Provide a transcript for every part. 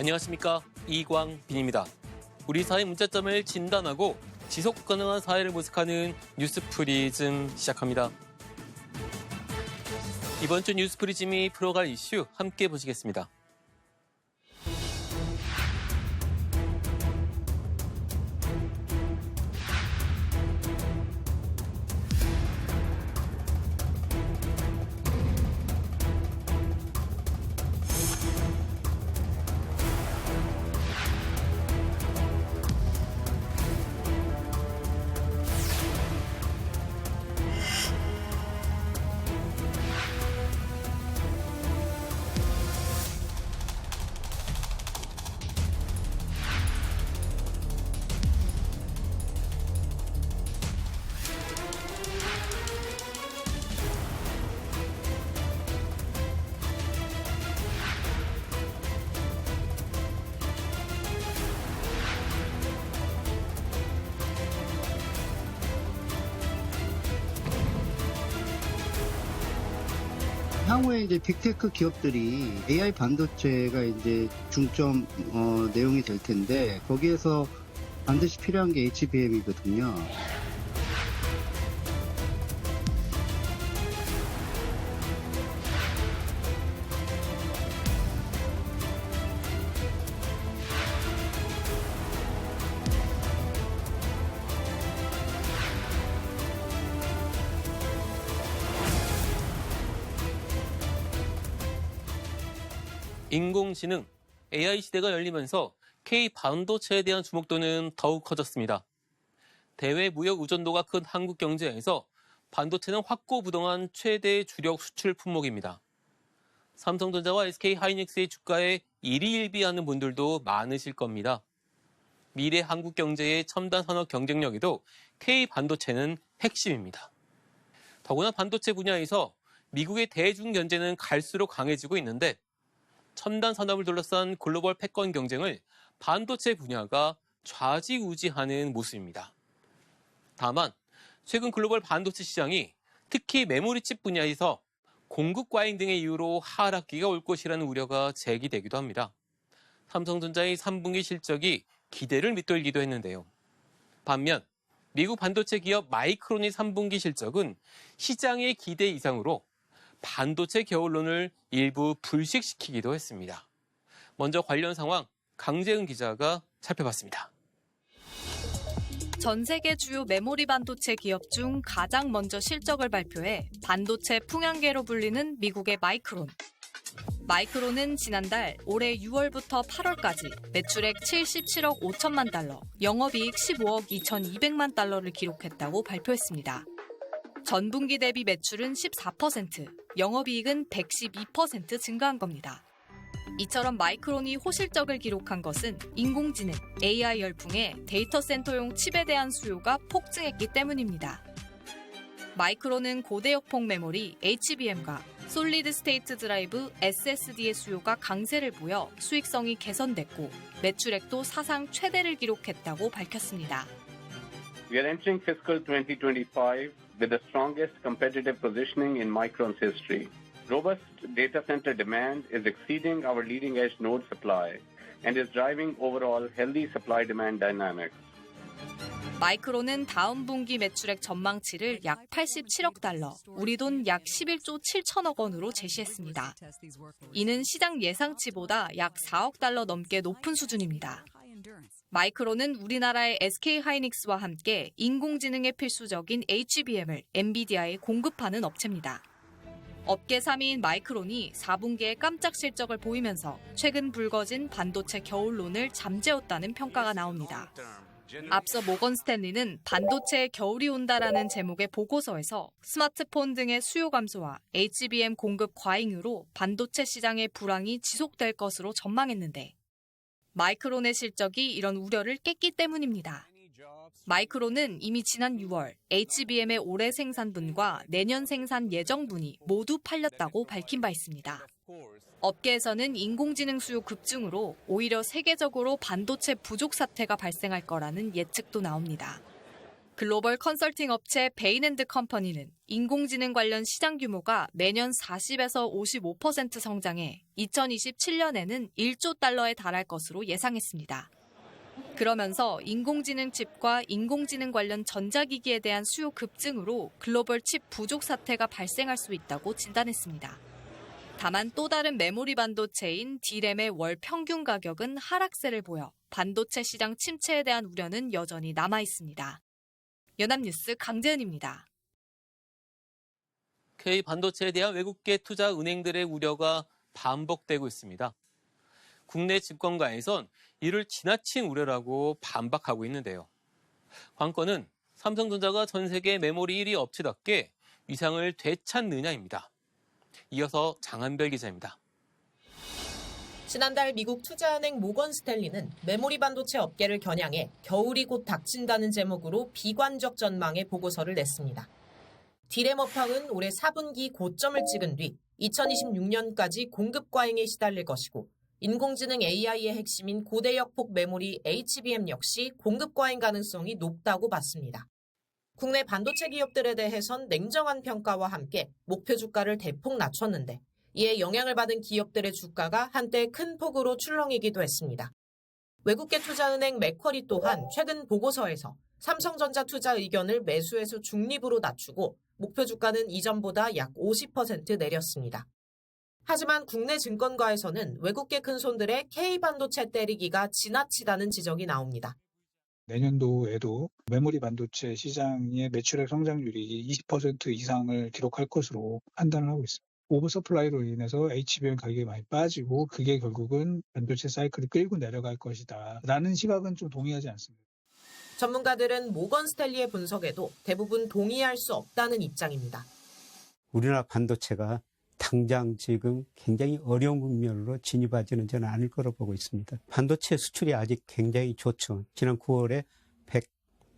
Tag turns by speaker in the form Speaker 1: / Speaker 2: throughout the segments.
Speaker 1: 안녕하십니까, 이광빈입니다. 우리 사회 문제점을 진단하고 지속 가능한 사회를 모색하는 뉴스프리즘 시작합니다. 이번 주 뉴스프리즘이 풀어갈 이슈 함께 보시겠습니다.
Speaker 2: 향후에 이제 빅테크 기업들이 AI 반도체가 이제 중점 내용이 될 텐데 거기에서 반드시 필요한 게 HBM이거든요.
Speaker 1: 인공지능, AI 시대가 열리면서 K 반도체에 대한 주목도는 더욱 커졌습니다. 대외 무역 의존도가 큰 한국 경제에서 반도체는 확고부동한 최대 주력 수출 품목입니다. 삼성전자와 SK하이닉스의 주가에 일희일비하는 분들도 많으실 겁니다. 미래 한국 경제의 첨단 산업 경쟁력에도 K 반도체는 핵심입니다. 더구나 반도체 분야에서 미국의 대중 견제는 갈수록 강해지고 있는데 첨단 산업을 둘러싼 글로벌 패권 경쟁을 반도체 분야가 좌지우지하는 모습입니다. 다만 최근 글로벌 반도체 시장이 특히 메모리칩 분야에서 공급 과잉 등의 이유로 하락기가 올 것이라는 우려가 제기되기도 합니다. 삼성전자의 3분기 실적이 기대를 밑돌기도 했는데요. 반면 미국 반도체 기업 마이크론의 3분기 실적은 시장의 기대 이상으로 반도체 겨울론을 일부 불식시키기도 했습니다. 먼저 관련 상황 강재은 기자가 살펴봤습니다.
Speaker 3: 전 세계 주요 메모리 반도체 기업 중 가장 먼저 실적을 발표해 반도체 풍향계로 불리는 미국의 마이크론. 마이크론은 지난달 올해 6월부터 8월까지 매출액 77억 5천만 달러, 영업이익 15억 2,200만 달러를 기록했다고 발표했습니다. 전분기 대비 매출은 14%, 영업이익은 112% 증가한 겁니다. 이처럼 마이크론이 호실적을 기록한 것은 인공지능, AI 열풍에 데이터 센터용 칩에 대한 수요가 폭증했기 때문입니다. 마이크론은 고대역폭 메모리 HBM과 솔리드 스테이트 드라이브 SSD의 수요가 강세를 보여 수익성이 개선됐고 매출액도 사상 최대를 기록했다고 밝혔습니다.
Speaker 4: We are entering fiscal 2025 with the strongest competitive positioning in Micron's history. Robust data center demand is exceeding our leading-edge node supply and is driving overall healthy supply-demand dynamics.
Speaker 3: 마이크론은 다음 분기 매출액 전망치를 약 87억 달러, 우리 돈 약 11조 7천억 원으로 제시했습니다. 이는 시장 예상치보다 약 4억 달러 넘게 높은 수준입니다. 마이크론은 우리나라의 SK하이닉스와 함께 인공지능에 필수적인 HBM을 엔비디아에 공급하는 업체입니다. 업계 3위인 마이크론이 4분기에 깜짝 실적을 보이면서 최근 불거진 반도체 겨울론을 잠재웠다는 평가가 나옵니다. 앞서 모건 스탠리는 반도체의 겨울이 온다라는 제목의 보고서에서 스마트폰 등의 수요 감소와 HBM 공급 과잉으로 반도체 시장의 불황이 지속될 것으로 전망했는데 마이크론의 실적이 이런 우려를 깼기 때문입니다. 마이크론은 이미 지난 6월 HBM의 올해 생산분과 내년 생산 예정분이 모두 팔렸다고 밝힌 바 있습니다. 업계에서는 인공지능 수요 급증으로 오히려 세계적으로 반도체 부족 사태가 발생할 거라는 예측도 나옵니다. 글로벌 컨설팅 업체 베인앤드컴퍼니는 인공지능 관련 시장 규모가 매년 40에서 55% 성장해 2027년에는 1조 달러에 달할 것으로 예상했습니다. 그러면서 인공지능 칩과 인공지능 관련 전자기기에 대한 수요 급증으로 글로벌 칩 부족 사태가 발생할 수 있다고 진단했습니다. 다만 또 다른 메모리 반도체인 D램의 월 평균 가격은 하락세를 보여 반도체 시장 침체에 대한 우려는 여전히 남아 있습니다. 연합뉴스 강재은입니다.
Speaker 1: K 반도체에 대한 외국계 투자 은행들의 우려가 반복되고 있습니다. 국내 집권가에선 이를 지나친 우려라고 반박하고 있는데요. 관건은 삼성전자가 전 세계 메모리 1위 업체답게 위상을 되찾느냐입니다. 이어서 장한별 기자입니다.
Speaker 5: 지난달 미국 투자은행 모건 스탠리는 메모리 반도체 업계를 겨냥해 겨울이 곧 닥친다는 제목으로 비관적 전망의 보고서를 냈습니다. D램 업황은 올해 4분기 고점을 찍은 뒤 2026년까지 공급 과잉에 시달릴 것이고 인공지능 AI의 핵심인 고대역폭 메모리 HBM 역시 공급 과잉 가능성이 높다고 봤습니다. 국내 반도체 기업들에 대해선 냉정한 평가와 함께 목표 주가를 대폭 낮췄는데 이에 영향을 받은 기업들의 주가가 한때 큰 폭으로 출렁이기도 했습니다. 외국계 투자은행 맥쿼리 또한 최근 보고서에서 삼성전자 투자 의견을 매수에서 중립으로 낮추고 목표 주가는 이전보다 약 50% 내렸습니다. 하지만 국내 증권가에서는 외국계 큰손들의 K반도체 때리기가 지나치다는 지적이 나옵니다.
Speaker 6: 내년도에도 메모리 반도체 시장의 매출액 성장률이 20% 이상을 기록할 것으로 판단을 하고 있습니다. 오버서플라이로 인해서 HBM 가격이 많이 빠지고 그게 결국은 반도체 사이클을 끌고 내려갈 것이다 라는 시각은 좀 동의하지 않습니다.
Speaker 5: 전문가들은 모건 스탠리의 분석에도 대부분 동의할 수 없다는 입장입니다.
Speaker 7: 우리나라 반도체가 당장 지금 굉장히 어려운 국면으로 진입하지는 저는 않을 거로 보고 있습니다. 반도체 수출이 아직 굉장히 좋죠. 지난 9월에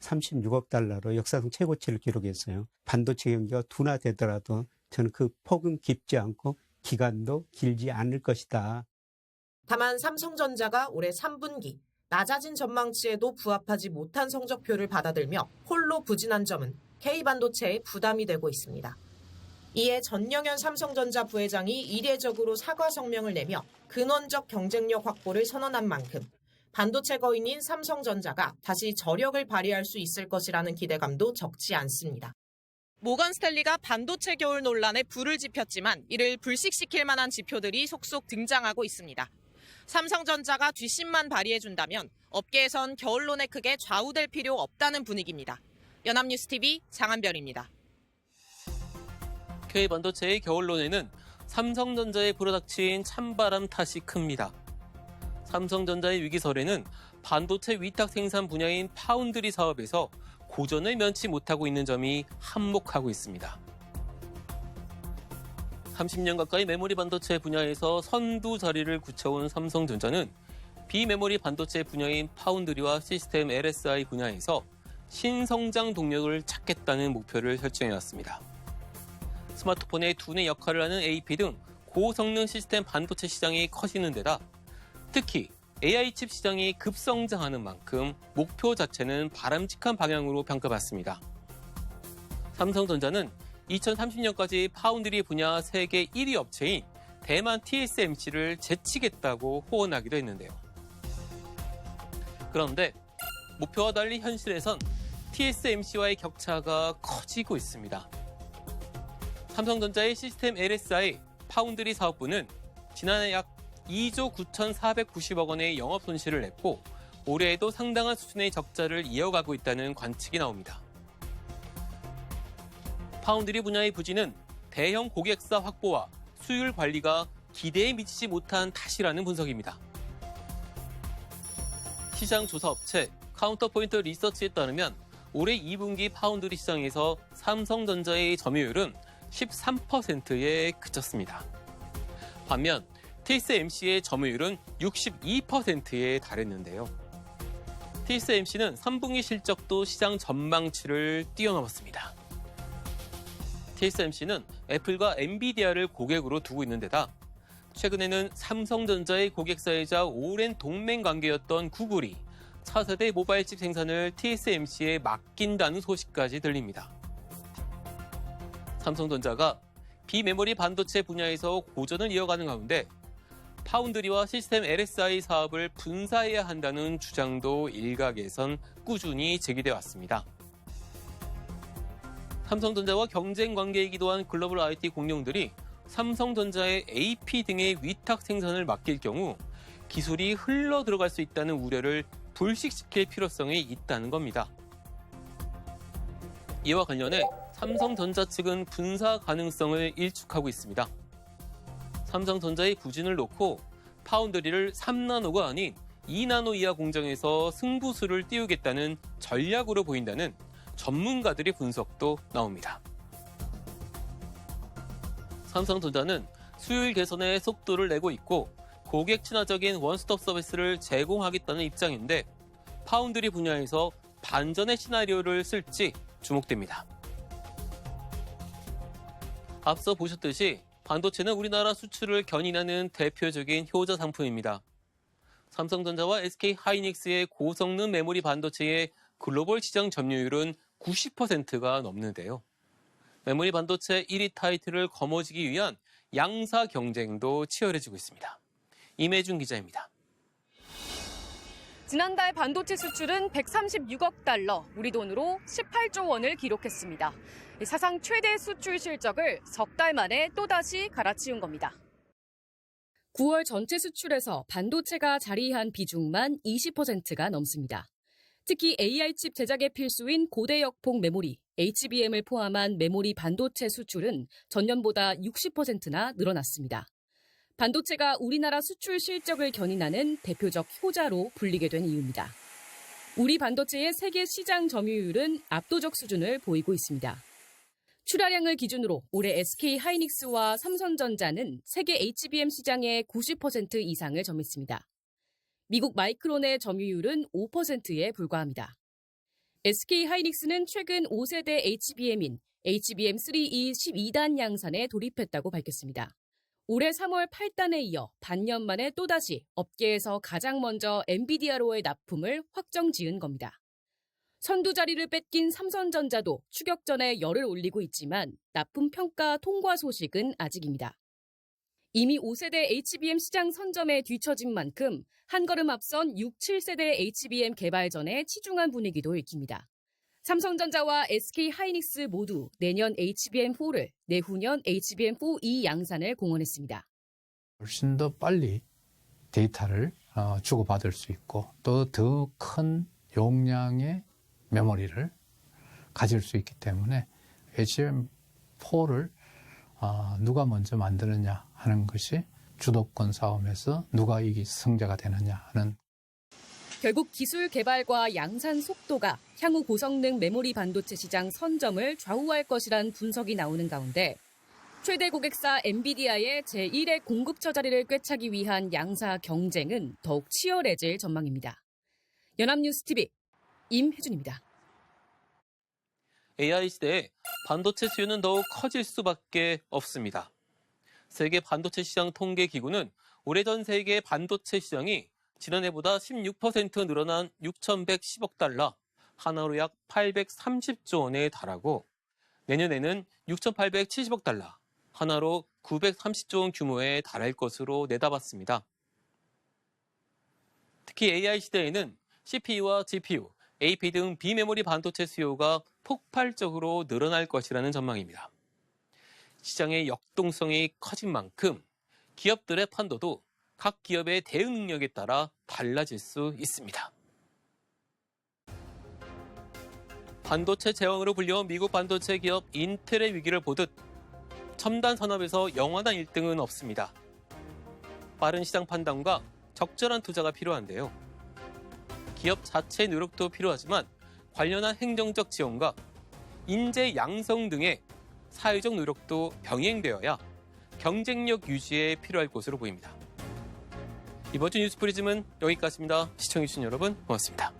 Speaker 7: 136억 달러로 역사상 최고치를 기록했어요. 반도체 경기가 둔화되더라도 저는 그 폭은 깊지 않고 기간도 길지 않을 것이다.
Speaker 5: 다만 삼성전자가 올해 3분기 낮아진 전망치에도 부합하지 못한 성적표를 받아들며 홀로 부진한 점은 K반도체에 부담이 되고 있습니다. 이에 전영현 삼성전자 부회장이 이례적으로 사과 성명을 내며 근원적 경쟁력 확보를 선언한 만큼 반도체 거인인 삼성전자가 다시 저력을 발휘할 수 있을 것이라는 기대감도 적지 않습니다. 모건 스탠리가 반도체 겨울 논란에 불을 지폈지만 이를 불식시킬 만한 지표들이 속속 등장하고 있습니다. 삼성전자가 뒷심만 발휘해준다면 업계에선 겨울론에 크게 좌우될 필요 없다는 분위기입니다. 연합뉴스TV 장한별입니다.
Speaker 1: K반도체의 겨울론에는 삼성전자에 불어닥친 찬바람 탓이 큽니다. 삼성전자의 위기설에는 반도체 위탁 생산 분야인 파운드리 사업에서 고전을 면치 못하고 있는 점이 한몫하고 있습니다. 30년 가까이 메모리 반도체 분야에서 선두 자리를 굳혀온 삼성전자는 비메모리 반도체 분야인 파운드리와 시스템 LSI 분야에서 신성장 동력을 찾겠다는 목표를 설정해왔습니다. 스마트폰의 두뇌 역할을 하는 AP 등 고성능 시스템 반도체 시장이 커지는 데다 특히 AI 칩 시장이 급성장하는 만큼 목표 자체는 바람직한 방향으로 평가받습니다. 삼성전자는 2030년까지 파운드리 분야 세계 1위 업체인 대만 TSMC를 제치겠다고 호언하기도 했는데요. 그런데 목표와 달리 현실에선 TSMC와의 격차가 커지고 있습니다. 삼성전자의 시스템 LSI 파운드리 사업부는 지난해 약 2조 9,490억 원의 영업 손실을 냈고 올해에도 상당한 수준의 적자를 이어가고 있다는 관측이 나옵니다. 파운드리 분야의 부진은 대형 고객사 확보와 수율 관리가 기대에 미치지 못한 탓이라는 분석입니다. 시장 조사 업체 카운터포인트 리서치에 따르면 올해 2분기 파운드리 시장에서 삼성전자의 점유율은 13%에 그쳤습니다. 반면 TSMC의 점유율은 62%에 달했는데요. TSMC는 3분기 실적도 시장 전망치를 뛰어넘었습니다. TSMC는 애플과 엔비디아를 고객으로 두고 있는 데다 최근에는 삼성전자의 고객사이자 오랜 동맹 관계였던 구글이 차세대 모바일 칩 생산을 TSMC에 맡긴다는 소식까지 들립니다. 삼성전자가 비메모리 반도체 분야에서 고전을 이어가는 가운데 파운드리와 시스템 LSI 사업을 분사해야 한다는 주장도 일각에선 꾸준히 제기돼 왔습니다. 삼성전자와 경쟁 관계이기도 한 글로벌 IT 공룡들이 삼성전자의 AP 등의 위탁 생산을 맡길 경우 기술이 흘러 들어갈 수 있다는 우려를 불식시킬 필요성이 있다는 겁니다. 이와 관련해 삼성전자 측은 분사 가능성을 일축하고 있습니다. 삼성전자의 부진을 놓고 파운드리를 3나노가 아닌 2나노 이하 공정에서 승부수를 띄우겠다는 전략으로 보인다는 전문가들의 분석도 나옵니다. 삼성전자는 수율 개선에 속도를 내고 있고 고객 친화적인 원스톱 서비스를 제공하겠다는 입장인데 파운드리 분야에서 반전의 시나리오를 쓸지 주목됩니다. 앞서 보셨듯이 반도체는 우리나라 수출을 견인하는 대표적인 효자 상품입니다. 삼성전자와 SK하이닉스의 고성능 메모리 반도체의 글로벌 시장 점유율은 90%가 넘는데요. 메모리 반도체 1위 타이틀을 거머쥐기 위한 양사 경쟁도 치열해지고 있습니다. 임혜준 기자입니다.
Speaker 8: 지난달 반도체 수출은 136억 달러, 우리 돈으로 18조 원을 기록했습니다. 사상 최대 수출 실적을 석 달 만에 또다시 갈아치운 겁니다. 9월 전체 수출에서 반도체가 자리한 비중만 20%가 넘습니다. 특히 AI칩 제작에 필수인 고대역폭 메모리, HBM을 포함한 메모리 반도체 수출은 전년보다 60%나 늘어났습니다. 반도체가 우리나라 수출 실적을 견인하는 대표적 효자로 불리게 된 이유입니다. 우리 반도체의 세계 시장 점유율은 압도적 수준을 보이고 있습니다. 출하량을 기준으로 올해 SK하이닉스와 삼성전자는 세계 HBM 시장의 90% 이상을 점했습니다. 미국 마이크론의 점유율은 5%에 불과합니다. SK하이닉스는 최근 5세대 HBM인 HBM3E 12단 양산에 돌입했다고 밝혔습니다. 올해 3월 8단에 이어 반년 만에 또다시 업계에서 가장 먼저 엔비디아로의 납품을 확정 지은 겁니다. 선두 자리를 뺏긴 삼성전자도 추격전에 열을 올리고 있지만 납품 평가 통과 소식은 아직입니다. 이미 5세대 HBM 시장 선점에 뒤처진 만큼 한 걸음 앞선 6, 7세대 HBM 개발전에 치중한 분위기도 읽힙니다. 삼성전자와 SK하이닉스 모두 내년 HBM4를, 내후년 HBM4E 양산을 공언했습니다.
Speaker 9: 훨씬 더 빨리 데이터를 주고받을 수 있고 또 더 큰 용량의 메모리를 가질 수 있기 때문에 HBM4를 누가 먼저 만드느냐 하는 것이 주도권 싸움에서 누가 승자가 되느냐 하는.
Speaker 8: 결국 기술 개발과 양산 속도가 향후 고성능 메모리 반도체 시장 선점을 좌우할 것이란 분석이 나오는 가운데 최대 고객사 엔비디아의 제1의 공급처 자리를 꿰차기 위한 양사 경쟁은 더욱 치열해질 전망입니다. 연합뉴스TV 임혜준입니다.
Speaker 1: AI 시대에 반도체 수요는 더욱 커질 수밖에 없습니다. 세계 반도체 시장 통계 기구는 올해 전 세계 반도체 시장이 지난해보다 16% 늘어난 6,110억 달러, 하나로 약 830조 원에 달하고 내년에는 6,870억 달러, 하나로 930조 원 규모에 달할 것으로 내다봤습니다. 특히 AI 시대에는 CPU와 GPU, AP 등 비메모리 반도체 수요가 폭발적으로 늘어날 것이라는 전망입니다. 시장의 역동성이 커진 만큼 기업들의 판도도 각 기업의 대응 능력에 따라 달라질 수 있습니다. 반도체 제왕으로 불려온 미국 반도체 기업 인텔의 위기를 보듯 첨단 산업에서 영원한 1등은 없습니다. 빠른 시장 판단과 적절한 투자가 필요한데요. 기업 자체의 노력도 필요하지만 관련한 행정적 지원과 인재 양성 등의 사회적 노력도 병행되어야 경쟁력 유지에 필요할 것으로 보입니다. 이번 주 뉴스 프리즘은 여기까지입니다. 시청해주신 여러분 고맙습니다.